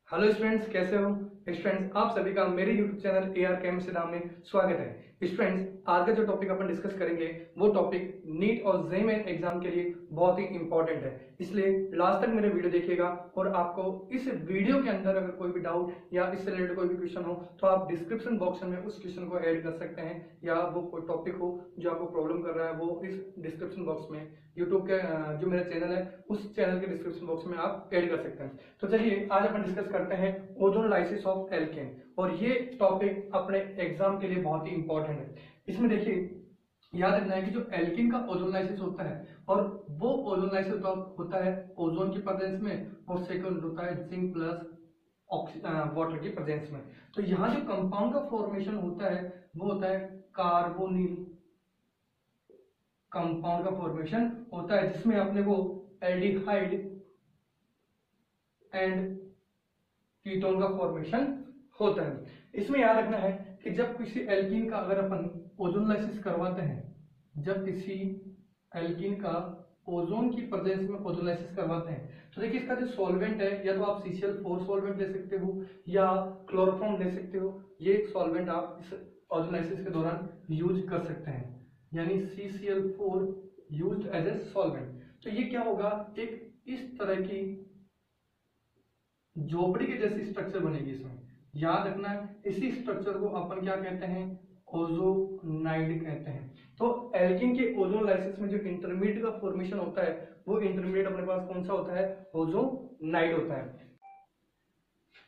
Hello students, कैसे हो students. आप सभी का मेरे YouTube चैनल AR केमिस्ट्री नाम में स्वागत है। स्टूडेंट्स, आज का जो टॉपिक अपन डिस्कस करेंगे वो टॉपिक नीट और जेईई एग्जाम के लिए बहुत ही इंपॉर्टेंट है, इसलिए लास्ट तक मेरे वीडियो देखिएगा। और आपको इस वीडियो के अंदर अगर कोई भी डाउट या इससे रिलेटेड कोई भी क्वेश्चन हो तो आप डिस्क्रिप्शन बॉक्स में उस क्वेश्चन को ऐड कर सकते हैं, या वो कोई टॉपिक हो जो आपको प्रॉब्लम कर रहा है वो इस डिस्क्रिप्शन बॉक्स में यूट्यूब के जो मेरा चैनल है उस चैनल के डिस्क्रिप्शन बॉक्स में आप ऐड कर सकते हैं। तो चलिए आज अपन डिस्कस करते हैं ओजोनोलाइसिस ऑफ एल्केन, और ये टॉपिक अपने एग्जाम के लिए बहुत ही इंपॉर्टेंट है। इसमें देखिए, याद रखना है कि जो एल्किन का ओजोनोलाइसिस होता है, और वो ओजोनोलाइसिस होता है ओजोन की प्रेजेंस में, और सेकंड होता है जिंक प्लस वाटर की प्रेजेंस में। तो यहाँ जो कंपाउंड का फॉर्मेशन होता है वो होता है कार्बोनिल कंपाउंड का फॉर्मेशन होता है, जिसमें अपने को एल्डिहाइड एंड कीटोन का फॉर्मेशन होता है। इसमें याद रखना है कि जब किसी एल्कीन का अगर अपन ओजोनोलाइसिस करवाते हैं, जब किसी एल्कीन का ओजोन की प्रेजेंस में ओजोनोलाइसिस करवाते हैं, तो देखिए इसका जो सॉल्वेंट है, या तो आप CCl4 सॉल्वेंट ले सकते हो या क्लोरोफॉर्म ले सकते हो। ये सॉल्वेंट आप इस ओजोनोलाइसिस के दौरान यूज कर सकते हैं, यानी CCl4 used as a solvent. तो ये क्या होगा, एक इस तरह की झोपड़ी के जैसी स्ट्रक्चर बनेगी इसमें। याद रखना है, इसी स्ट्रक्चर को अपन क्या कहते हैं, ओजोनाइड कहते हैं। तो एल्कीन के ओजोनोलाइसिस में जो इंटरमीडिएट का फॉर्मेशन होता है वो इंटरमीडिएट अपने पास कौन सा होता है, ओजोनाइड होता है।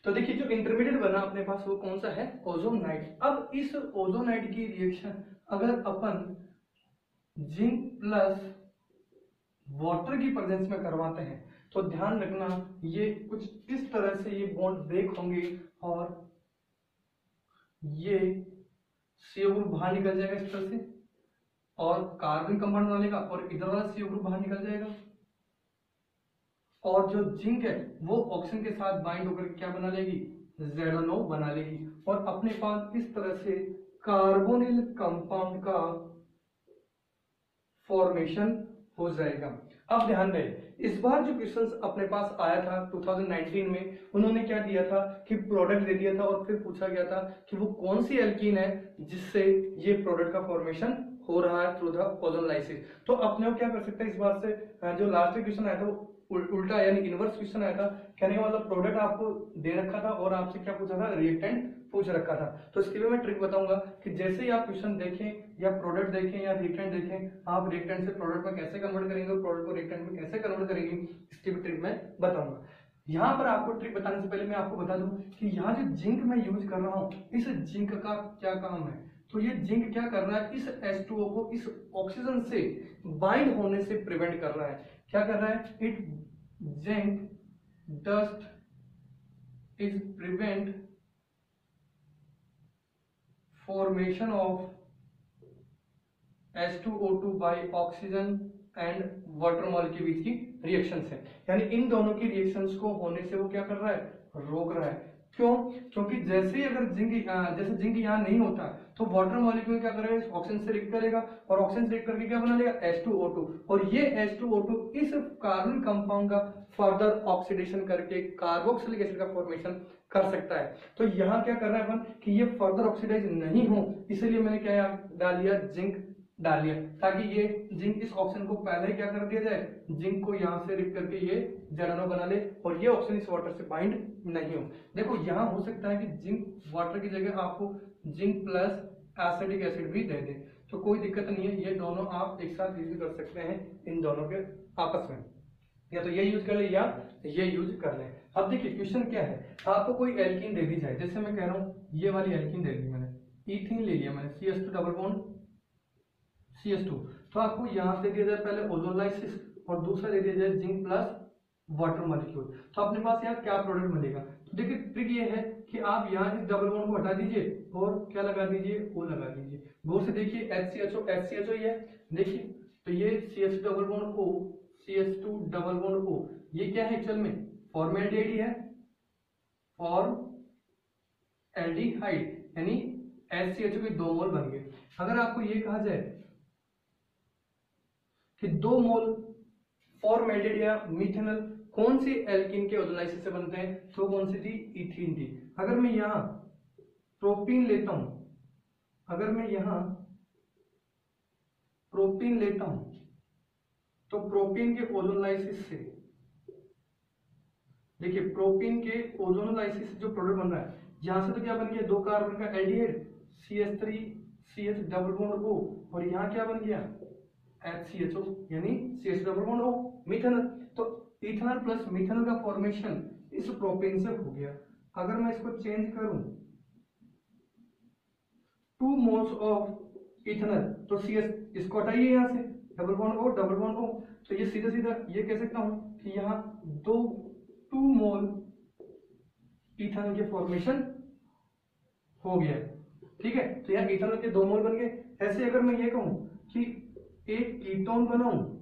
तो देखिए जो इंटरमीडिएट बना अपने पास वो कौन सा है, ओजोनाइड। अब इस ओजोनाइड की रिएक्शन अगर अपन जिंक प्लस वाटर की प्रेजेंस में करवाते हैं तो ध्यान रखना ये कुछ इस तरह से ये बॉन्ड ब्रेक होंगे, और ये CO ग्रुप बाहर निकल जाएगा इस तरह से, और कार्बन कंपाउंड बना लेगा, और इधर वाला CO ग्रुप बाहर निकल जाएगा, और जो जिंक है वो ऑक्सीजन के साथ बाइंड होकर क्या बना लेगी, ZNO बना लेगी, और अपने पास इस तरह से कार्बोनिल कंपाउंड का फॉर्मेशन हो जाएगा। अब ध्यान रहे, इस बार जो क्वेश्चंस अपने पास आया था 2019 में, उन्होंने क्या दिया था कि प्रोडक्ट दे दिया था, और फिर पूछा गया था कि वो कौन सी एल्कीन है जिससे ये प्रोडक्ट का फॉर्मेशन हो रहा है थ्रू द ओजोनोलाइसिस। तो अपने को क्या कर सकते हैं, इस बार से जो लास्ट क्वेश्चन आया था वो उल्टा यानी इनवर्स क्वेश्चन आया था। कहने का मतलब प्रोडक्ट आपको दे रखा था और आपसे क्या पूछा था, रिएक्टेंट पूछ रखा था। तो इसके लिए मैं ट्रिक बताऊंगा कि जैसे ही आप क्वेश्चन देखें या प्रोडक्ट देखें या रिएक्टेंट देखें, आप रिएक्टेंट से प्रोडक्ट में कैसे कन्वर्ट करेंगे और प्रोडक्ट को रिएक्टेंट में कैसे कन्वर्ट करेंगे, इसकी भी ट्रिक मैं बताऊंगा। यहाँ पर आपको ट्रिक बताने से पहले मैं आपको बता दूं कि यहाँ जो जिंक मैं यूज कर रहा हूँ, इस जिंक का क्या काम है। तो ये जिंक क्या कर रहा है, इस H2O को इस ऑक्सीजन से बाइंड होने से प्रिवेंट कर रहा है। क्या कर रहा है, it zinc dust is prevent formation of H2O2 by oxygen and water molecule के बीच की रिएक्शन है, यानी इन दोनों की रिएक्शंस को होने से वो क्या कर रहा है, रोक रहा है। क्यों, क्योंकि जैसे ही अगर जैसे जिंक यहाँ नहीं होता तो वाटर मॉलिक्यूल क्या करेगा, ऑक्सीजन से रिएक्ट करेगा, और ऑक्सीजन से रिएक्ट करके क्या बना लेगा, H2O2, और ये H2O2 इस कार्बन कंपाउंड का फर्दर ऑक्सीडेशन करके कार्बोक्सिलिक एसिड का फॉर्मेशन कर सकता है। तो यहाँ क्या कर रहा है अपन कि ये फर्दर ऑक्सीडाइज नहीं हो, इसलिए मैंने क्या डाल दिया, जिंक डाल दिया, ताकि ये जिंक इस ऑक्सीजन को पहले क्या कर दिया जाए, जिंक को यहाँ से रिप करके ये ZNO बना ले, और ये ऑक्सीजन इस वाटर से बाइंड नहीं हो। देखो यहाँ हो सकता है कि जिंक वाटर की जगह आपको जिंक प्लस एसिडिक एसिड भी दे दे, तो कोई दिक्कत नहीं है, ये दोनों आप एक साथ यूज कर सकते हैं इन दोनों के आपस में, या तो ये यूज कर ले या ये यूज कर ले। अब देखिए क्वेश्चन क्या है, आपको कोई एल्कीन दे दी जाए, जैसे मैं कह रहा हूँ ये वाली एल्कीन दे दी मैंने, इथीन ले लिया मैंने, CH2 डबल बॉन्ड CH2, तो आपको यहाँ से दिया जाए पहले ओजोनोलाइसिस, और दूसरा दे दिया जाए जिंक प्लस वाटर मॉलिक्यूल, तो अपने पास यहाँ क्या प्रोडक्ट मिलेगा। तो देखिए ट्रिक ये है कि आप यहाँ इस डबल बॉन्ड को हटा दीजिए और क्या लगा दीजिए, O लगा दीजिए। गौर से देखिए HCHO ही है, देखिए तो ये CH2 double bond O, CH2 double bond O, ये क्या है एक्चुअल में, फॉर्मेल्डिहाइड है, फॉर्मेल्डिहाइड, यानी HCHO के 2 मोल बन गए। अगर आपको ये कहा जाए कि 2 मोल फॉर्मेल्डिहाइड या मिथेनॉल कौन सी एल्कीन के ओजोलाइसिस से बनते हैं, तो कौन सी थी, इथीन थी। अगर मैं यहाँ प्रोपीन लेता हूं, अगर मैं यहाँ प्रोपीन लेता हूं तो प्रोपीन के ओजोलाइसिस से, देखिए प्रोपीन के ओजोनोलाइसिस से जो प्रोडक्ट बन रहा है, यहां से तो क्या बन गया, 2 कार्बन का aldehyde CH3 CH double bond O, और यहाँ क्या बन गया, HCHO यानी CH double bond O, methanol. तो इथेनॉल प्लस मिथेनॉल का फॉर्मेशन इस प्रोपेन से हो गया। अगर मैं इसको चेंज करूं 2 मोल्स ऑफ इथेनॉल, तो CH इसको हटाइए यहाँ से, double bond O double bond O, तो ये सीधा सीधा ये कह सकता हूं कि यहाँ 2 मोल इथेनॉल के फॉर्मेशन हो गया, ठीक है। तो यहाँ इथेनॉल के 2 मोल बन गए। ऐसे अगर मैं ये कहूं कि एक कीटोन बनाऊं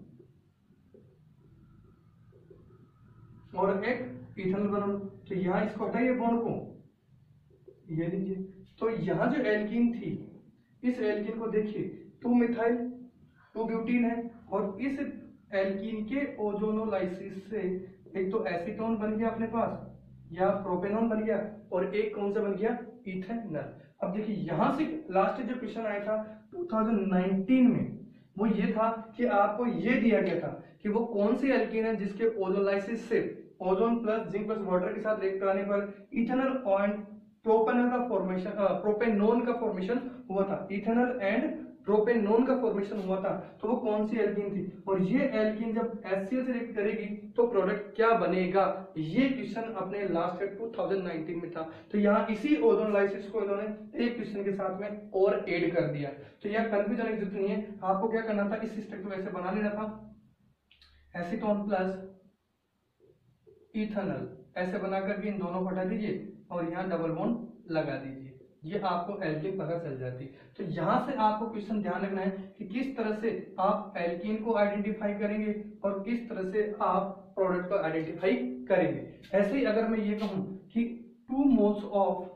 और एक इथेनॉल बनाऊं, तो यहाँ इसको हटाइए बॉन्ड को, ये लीजिए, तो यहाँ जो एल्कीन थी, इस एल्कीन को देखिए 2 मिथाइल 2 ब्यूटीन है, और इस एल्कीन के ओजोनोलाइसिस से एक तो एसीटोन बन गया अपने पास, या प्रोपेनॉन बन गया, और एक कौन सा बन गया, इथेनॉल। अब देखिए यहां से लास्ट जो क्वेश्चन आया था 2019 में, वो ये था कि आपको ये दिया गया था कि वो कौन सी एल्कीन है जिसके ओजोलाइसिस से ozone plus zinc plus water के साथ रिएक्ट कराने पर इथेनॉल और प्रोपेनॉल का फॉर्मेशन, प्रोपेनोन का फॉर्मेशन हुआ था, इथेनॉल एंड प्रोपेनोन का फॉर्मेशन हुआ था, तो वो कौन सी एल्कीन थी, और ये एल्कीन जब HCl से रिएक्ट करेगी तो प्रोडक्ट क्या बनेगा, ये क्वेश्चन अपने लास्ट 2019 में था। तो यहाँ इसी ओजोनोलाइसिस को इन्होंने एक क्वेश्चन के साथ में और ऐड कर दिया। तो यह कंफ्यूजन की जरूरत नहीं है, आपको क्या करना था, इस स्ट्रक्चर को ऐसे बना लेना था, एसीटोन प्लस इथेनॉल ऐसे बनाकर के इन दोनों को हटा दीजिए और यहाँ डबल बॉन्ड लगा दीजिए, ये आपको एल्कीन पता चल जाती। तो यहां से आपको क्वेश्चन ध्यान रखना है कि किस तरह से आप एल्कीन को आइडेंटिफाई करेंगे और किस तरह से आप प्रोडक्ट को आइडेंटिफाई करेंगे। ऐसे ही अगर मैं ये कहूं कि 2 मोल्स ऑफ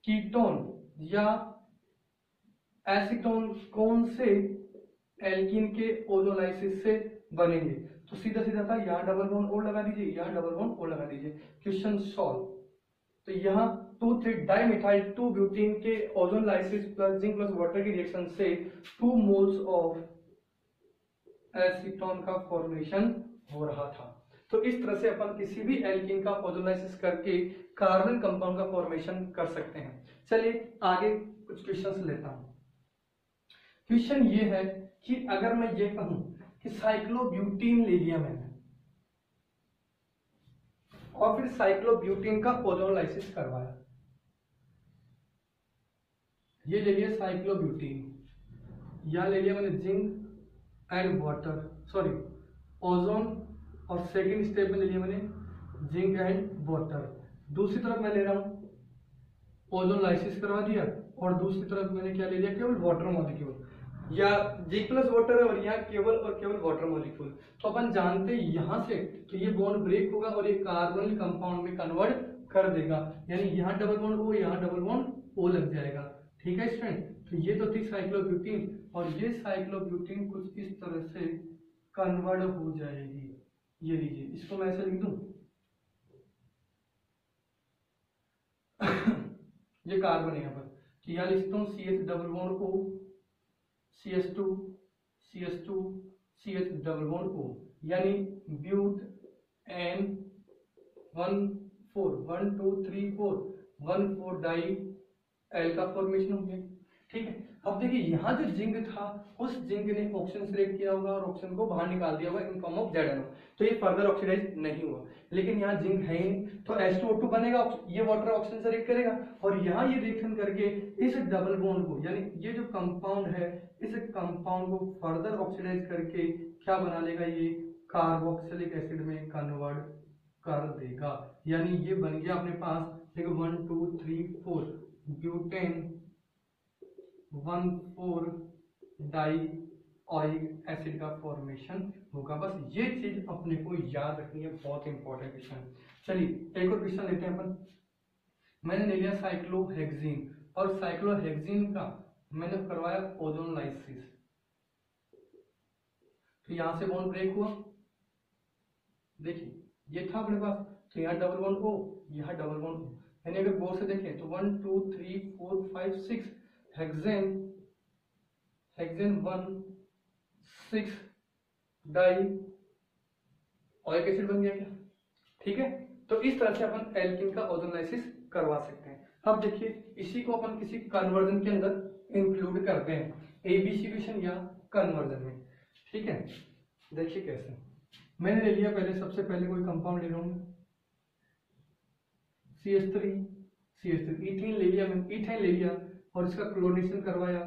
कीटोन या एसीटोन कौन से एल्कीन के ओजोलाइसिस से बनेंगे, तो सीधा सीधा था, यहाँ डबल बॉन्ड और लगा दीजिए, यहाँ डबल बॉन्ड और लगा दीजिए, क्वेश्चन सॉल्व। तो यहाँ 2,3 डाइमिथाइल 2 ब्यूटीन के ozonolysis plus zinc plus water की रिएक्शन से 2 मोल्स ऑफ एसीटोन का फॉर्मेशन हो रहा था। तो इस तरह से अपन किसी भी एल्कीन का ओजोनोलाइसिस करके कार्बन कंपाउंड का फॉर्मेशन कर सकते हैं। चलिए आगे कुछ क्वेश्चंस लेता हूं। क्वेश्चन ये है कि अगर मैं ये कहूं कि साइक्लोब्यूटीन ले लिया मैंने और फिर साइक्लोब्यूटीन का ओजोनोलाइसिस करवाया, ये ले लिया साइक्लोब्यूटीन, या ले लिया मैंने zinc and water, sorry ozone, और सेकंड स्टेप में ले लिया मैंने जिंक एंड वाटर। दूसरी तरफ मैं ले रहा हूं ओजोनोलाइसिस करवा दिया, और दूसरी तरफ मैंने क्या ले लिया, केवल वाटर मॉलिक्यूल, या जिंक प्लस वाटर है और यहाँ केवल और केवल वाटर मॉलिक्यूल। तो अपन जानते हैं यहां से तो ये बॉन्ड ब्रेक होगा और ये कार्बन कंपाउंड में कन्वर्ट कर देगा, यानी यहाँ डबल बॉन्ड O, यहाँ डबल बॉन्ड O लग जाएगा। ठीक है स्टूडेंट, तो ये तो थी साइक्लोब्यूटीन, और ये साइक्लोब्यूटीन कुछ इस तरह से कन्वर्ट हो जाएगी। ये लीजिए, इसको मैं ऐसे लिख दूं ये कार्बन है यहाँ पर, तो यहाँ लिखता हूँ CH double bond O, CH2 CH2 CH double bond O, यानी ब्यूट N 1,4 डाई एल का फॉर्मेशन हो गया। ठीक है, अब देखिए यहाँ जो जिंक था उस जिंक ने ऑक्सीजन सिलेक्ट किया होगा और ऑक्सीजन को बाहर निकाल दिया होगा इन फॉर्म ऑफ ZnO, तो ये फर्दर ऑक्सीडाइज नहीं हुआ। लेकिन यहाँ जिंक है ही नहीं, तो H2O2 बनेगा, ये वाटर ऑक्सीजन सिलेक्ट करेगा, और यहाँ ये रिएक्शन करके इस डबल बॉन्ड को, यानी ये जो कंपाउंड है इस कंपाउंड को फर्दर ऑक्सीडाइज करके क्या बना लेगा, ये कार्बोक्सिलिक एसिड में कन्वर्ट कर देगा। यानी ये बन गया अपने पास, देखो 1 2 3 4 ब्यूटेन 1,4 डाई ऑइक एसिड का फॉर्मेशन होगा। बस ये चीज अपने को याद रखनी है, बहुत इंपॉर्टेंट क्वेश्चन। चलिए एक और क्वेश्चन लेते हैं अपन। मैंने ले लिया साइक्लोहेक्सीन, और साइक्लोहेक्सीन का मैंने करवाया ओजोनोलाइसिस, तो यहां से बॉन्ड ब्रेक हुआ, देखिए ये था अपने पास, तो यहाँ डबल बॉन्ड O, यहाँ डबल बॉन्ड O, यानी अगर गौर से देखें तो 1 2 3 4 5 6 hexane, hexane 1 6 dioic acid बन गया क्या? ठीक है, तो इस तरह से अपन एल्कीन का ओजोनाइसिस करवा सकते हैं। अब देखिए इसी को अपन किसी कन्वर्जन के अंदर इंक्लूड करते हैं, एबीसीशन या कन्वर्जन में। ठीक है, देखिए कैसे। मैंने ले लिया, पहले सबसे पहले कोई कंपाउंड ले लूंगा, CH3 CH3 इथेन ले लिया मैंने, इथेन ले लिया और इसका क्लोरीनेशन करवाया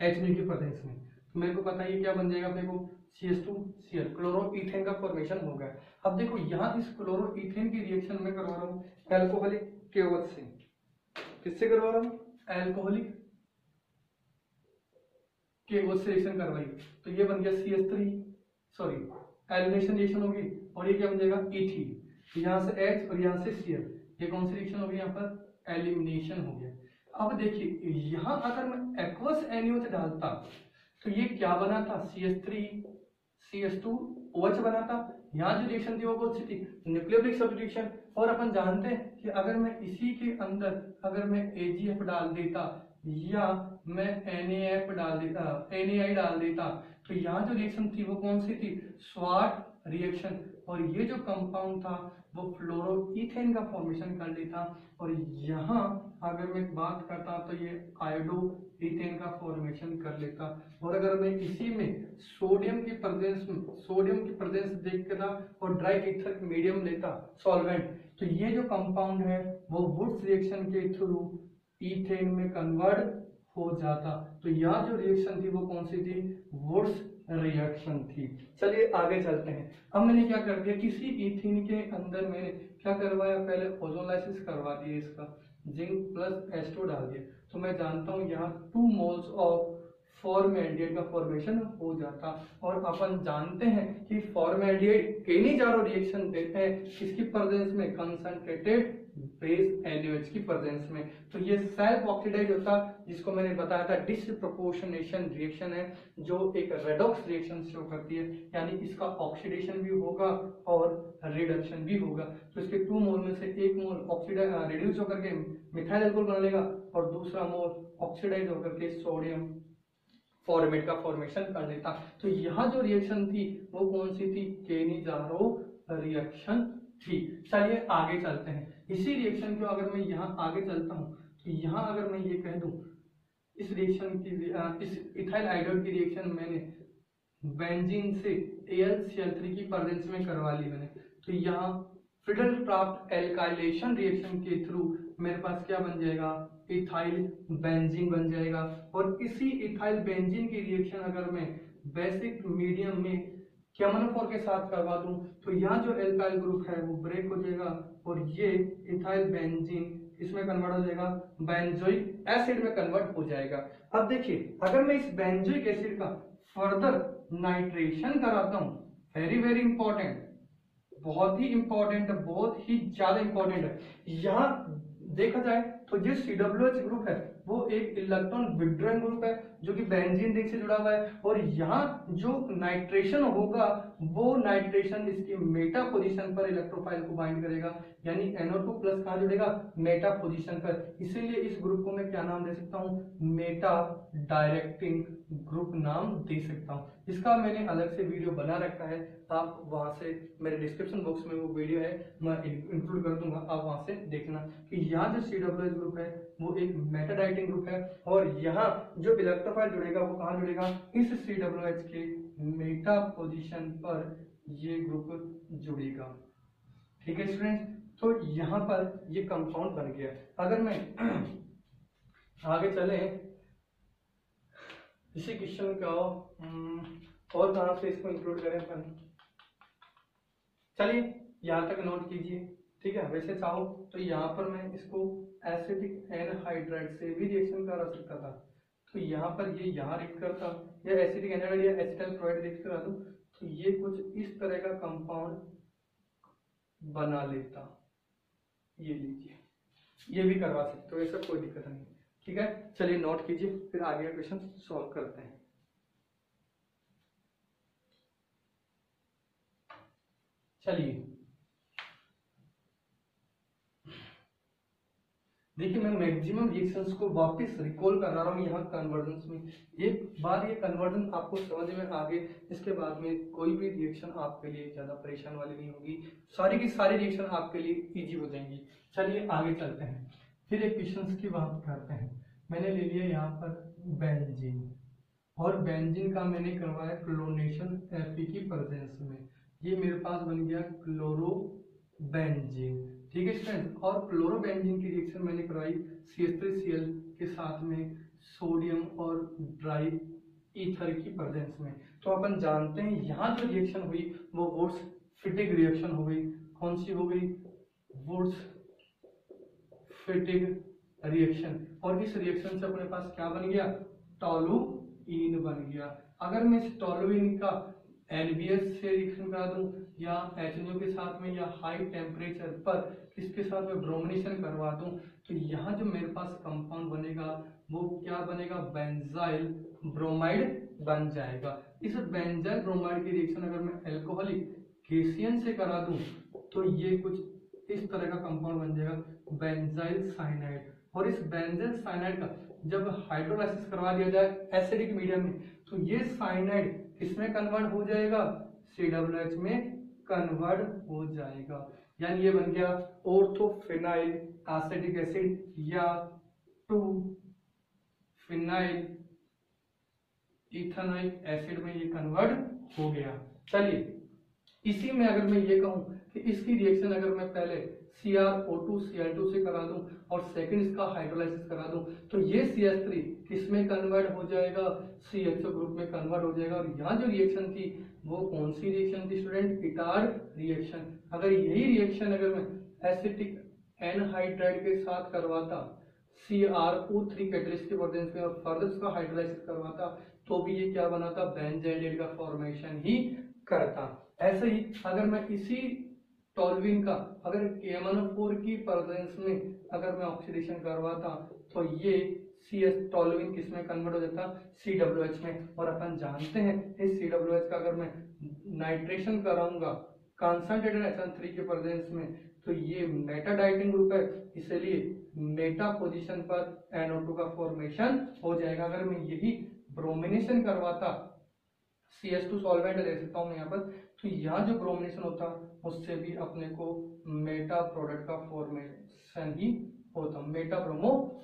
HB की प्रेजेंस में, तो मेरे को पता है ये क्या बन जाएगा अपने को, CH2Cl, क्लोरो इथेन का फॉर्मेशन हो गया। अब देखो यहाँ इस क्लोरो इथेन की रिएक्शन में करवा रहा हूँ एल्कोहलिक केवल से, किससे करवा रहा हूँ, एल्कोहलिक केवल से रिएक्शन करवाई, तो ये बन गया CH3, सॉरी एलिमिनेशन रिएक्शन होगी और ये क्या बन जाएगा, इथीन, तो यहाँ से H और यहाँ से Cl, ये कौन सी रिएक्शन होगी, यहाँ पर एलिमिनेशन हो गया। अब देखिए यहाँ अगर मैं एक्वस NaOH डालता तो ये क्या बना था, CH3 CH2OH बना था। यहाँ जो रिएक्शन थी वो कौन सी थी, न्यूक्लियोफिलिक सब्स्टिट्यूशन। और अपन जानते हैं कि अगर मैं इसी के अंदर अगर मैं AgF डाल देता या मैं NaF डाल देता, NaI डाल देता, तो यहाँ जो रिएक्शन थी वो कौन सी थी, स्वाट रिएक्शन, और ये जो कंपाउंड था वो फ्लोरोइथेन का फॉर्मेशन कर लेता। और यहाँ अगर मैं बात करता तो ये आयोडोइथेन का फॉर्मेशन कर लेता। और अगर मैं इसी में सोडियम की प्रेजेंस देखता और ड्राई ईथर मीडियम लेता सॉल्वेंट, तो ये जो कंपाउंड है वो वुड्स रिएक्शन के थ्रू इथेन में कन्वर्ट हो जाता। तो यहाँ जो रिएक्शन थी वो कौन सी थी, वुड्स रिएक्शन थी। चलिए आगे चलते हैं। अब मैंने क्या कर दिया, किसी इथीन के अंदर मैंने क्या करवाया, पहले ओजोनाइसिस करवा दिया, इसका जिंक प्लस H2 डाल दिया, तो मैं जानता हूँ यहाँ 2 मोल्स ऑफ फॉर्मेल्डिहाइड का फॉर्मेशन हो जाता। और अपन जानते हैं कि फॉर्मेल्डिहाइड केनीजारो रिएक्शन देते हैं किसकी प्रेजेंस में, कंसंट्रेटेड बेस NaOH की प्रेजेंस में। तो ये सेल्फ ऑक्सीडाइज होता, जिसको मैंने बताया था डिसप्रपोर्शनेशन रिएक्शन है, जो एक रेडॉक्स रिएक्शन शो करती है, यानी इसका ऑक्सीडेशन भी होगा और रिडक्शन भी होगा। तो इसके 2 मोल में से 1 मोल ऑक्सीडाइज रिड्यूस होकर के मिथाइल अल्कोहल बना लेगा और दूसरा मोल ऑक्सीडाइज होकर के सोडियम फॉर्मेट का फॉर्मेशन कर लेता। तो यहाँ जो रिएक्शन थी वो कौन सी थी, केनीजारो रिएक्शन थी। चलिए आगे चलते हैं। इसी रिएक्शन को अगर मैं यहाँ आगे चलता हूँ तो यहाँ अगर मैं ये कह दूं, इस रिएक्शन की इस इथाइल आयोडाइड की रिएक्शन मैंने बेंजीन से AlCl3 की प्रेजेंस में करवा ली मैंने, तो यहाँ फ्रिडल-क्राफ्ट एल्काइलेशन रिएक्शन के थ्रू मेरे पास क्या बन जाएगा, इथाइल बेंजीन बन जाएगा। और इसी इथाइल बेंजीन की रिएक्शन अगर मैं बेसिक मीडियम में केमनोफोर के साथ करवा दूं तो यहाँ जो एल्काइल ग्रुप है वो ब्रेक हो जाएगा और ये इथाइल बेंजीन इसमें कन्वर्ट हो जाएगा, बेंजोइक एसिड में कन्वर्ट हो जाएगा। अब देखिए अगर मैं इस बेंजोइक एसिड का फर्दर नाइट्रेशन कराता हूं, वेरी वेरी इंपॉर्टेंट, बहुत ही इंपॉर्टेंट, बहुत ही ज्यादा इंपॉर्टेंट है। यहाँ देखा जाए तो जो COOH ग्रुप है वो एक इलेक्ट्रॉन विड्रॉइंग ग्रुप है जो कि बेंजीन रिंग से जुड़ा हुआ है। और यहाँ जो नाइट्रेशन होगा वो नाइट्रेशन इसकी मेटा पोजीशन पर इलेक्ट्रोफाइल को बाइंड करेगा, यानी NO2 प्लस कहाँ जुड़ेगा, मेटा पोजीशन पर। इसीलिए इस ग्रुप को मैं क्या नाम दे सकता हूँ, मेटा डायरेक्टिंग ग्रुप नाम दे सकता हूँ। इसका मैंने अलग से वीडियो बना रखा है, आप वहां से मेरे डिस्क्रिप्शन बॉक्स में वो वीडियो है मैं इंक्लूड कर दूंगा, आप वहां से देखना कि यहाँ जो COOH ग्रुप है वो एक मेटा डायरेक्टिंग ग्रुप है और यहाँ जो इलेक्ट्रोफाइल जुड़ेगा वो कहाँ जुड़ेगा, इस COOH के मेटा पोजीशन पर ये ग्रुप जुड़ेगा। ठीक है स्टूडेंट्स, तो यहाँ पर ये कंपाउंड बन गया। अगर मैं आगे चले इसी क्वेश्चन का और कहाँ से इसको इंक्लूड करें अपन, चलिए यहाँ तक नोट कीजिए। ठीक है, वैसे चाहो तो यहाँ पर मैं इसको एसिटिक एनहाइड्राइड से भी रिएक्शन करा सकता था, तो यहाँ पर ये यहाँ रिएक्ट करता या एसिटिक एनहाइड्राइड या एसिटाइल क्लोराइड रिएक्ट करा दूं तो ये कुछ इस तरह का कंपाउंड बना लेता। ये लीजिए, ये भी करवा सकते हो, ऐसा कोई दिक्कत नहीं। ठीक है, चलिए नोट कीजिए, फिर आगे का क्वेश्चन सॉल्व करते हैं। चलिए देखिए, मैं मैक्सिमम रिएक्शंस को वापस रिकॉल कर रहा हूँ यहाँ कन्वर्जन में। एक बार ये कन्वर्जन आपको समझ में आ गए, इसके बाद में कोई भी रिएक्शन आपके लिए ज्यादा परेशान वाली नहीं होगी, सारी की सारी रिएक्शन आपके लिए इजी हो जाएंगी। चलिए आगे चलते हैं, फिर एक क्वेश्चन की बात करते हैं। मैंने ले लिया यहाँ पर बेंजीन, और बेंजीन का मैंने करवाया क्लोरीनेशन Fe की प्रेजेंस में। ये मेरे पास बन गया क्लोरोबेंजीन, ठीक है स्टूडेंट। और क्लोरोबेंजीन की रिएक्शन मैंने करवाई CH3Cl के साथ में सोडियम और ड्राई ईथर की प्रेजेंस में। तो अपन जानते हैं यहाँ जो रिएक्शन हुई वो वुड्स फिटिग रिएक्शन हो गई। कौन सी हो गई? Wurtz Fittig reaction. और इस रिएक्शन से अपने पास क्या बन गया? टोलुईन बन गया। अगर मैं इस टोलुईन का NBS से रिएक्शन करा दूं या HNO के साथ में, या हाई टेम्परेचर पर किसके साथ में ब्रोमिनेशन करवा दूं, तो यहाँ जो मेरे पास कंपाउंड बनेगा वो क्या बनेगा? बेंजाइल ब्रोमाइड बन जाएगा। इस बेंजाइल ब्रोमाइड की रिएक्शन अगर मैं अल्कोहलिक गैसियन से करा दूं तो ये कुछ इस तरह का कंपाउंड बन जाएगा, बेंजाइल साइनाइड। और इस बेंजाइल साइनाइड का जब हाइड्रोलाइसिस करवा दिया जाए एसिडिक मीडियम में, तो ये साइनाइड किसमें कन्वर्ट हो जाएगा? COOH में कन्वर्ट हो जाएगा। यानी ये बन गया ऑर्थोफिनाइल एसिटिक एसिड या 2-फिनाइल इथेनॉइक एसिड में ये कन्वर्ट हो गया। चलिए इसी में अगर मैं ये कहूं कि इसकी रिएक्शन अगर मैं पहले CrO2Cl2 से करा दूं और सेकंड इसका हाइड्रोलाइसिस करा दूं, तो ये CH3 किसमें कन्वर्ट हो जाएगा? CHO ग्रुप में कन्वर्ट हो जाएगा। और यहाँ जो रिएक्शन थी वो कौन सी रिएक्शन थी स्टूडेंट? Etard reaction. अगर यही रिएक्शन अगर मैं एसिटिक एनहाइड्राइड के साथ करवाता CrO3 कैटलिस्ट के प्रेजेंस में और फर्दर इसका हाइड्रोलाइसिस करवाता, तो भी ये क्या बनाता? बेंजाइल का फॉर्मेशन ही करता। ऐसे ही अगर मैं इसी टोलुईन का अगर KMnO4 की प्रेजेंस में अगर मैं ऑक्सीडेशन करवाता, तो ये टोलुईन किस में कन्वर्ट हो जाता? COOH में। और अपन जानते हैं इस COOH का अगर मैं नाइट्रेशन कराऊंगा कंसंट्रेटेड HN3 के प्रेजेंस में, तो ये मेटा डाइटिंग ग्रुप है, इसलिए मेटा पोजीशन पर NO2 का फॉर्मेशन हो जाएगा। अगर मैं यही ब्रोमिनेशन करवाता, CH2 सॉल्वेंट ले सकता हूँ यहाँ पर, तो यहाँ जो ब्रोमिनेशन होता उससे भी अपने को मेटा प्रोडक्ट का फॉर्मेशन ही होता, मेटा ब्रोमो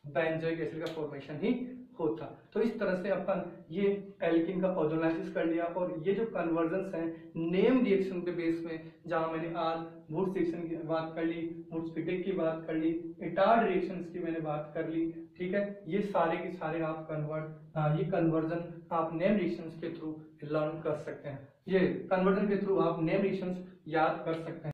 बेंजोइक एसिड का फॉर्मेशन ही होता। तो इस तरह से अपन ये एल्किन का ओजोनाइसिस कर लिया। और ये जो कन्वर्जन्स हैं नेम रिएक्शन के बेस में, जहां मैंने आज वुड्स रिएक्शन की बात कर ली, वुड्स फिटिग की बात कर ली, इटार्ड रिएक्शंस की मैंने बात कर ली, ठीक है। ये सारे के सारे आप ये कन्वर्जन आप नेम रिएक्शंस के थ्रू लर्न कर सकते हैं, ये कन्वर्जन के थ्रू आप नेम रिएक्शंस याद कर सकते हैं।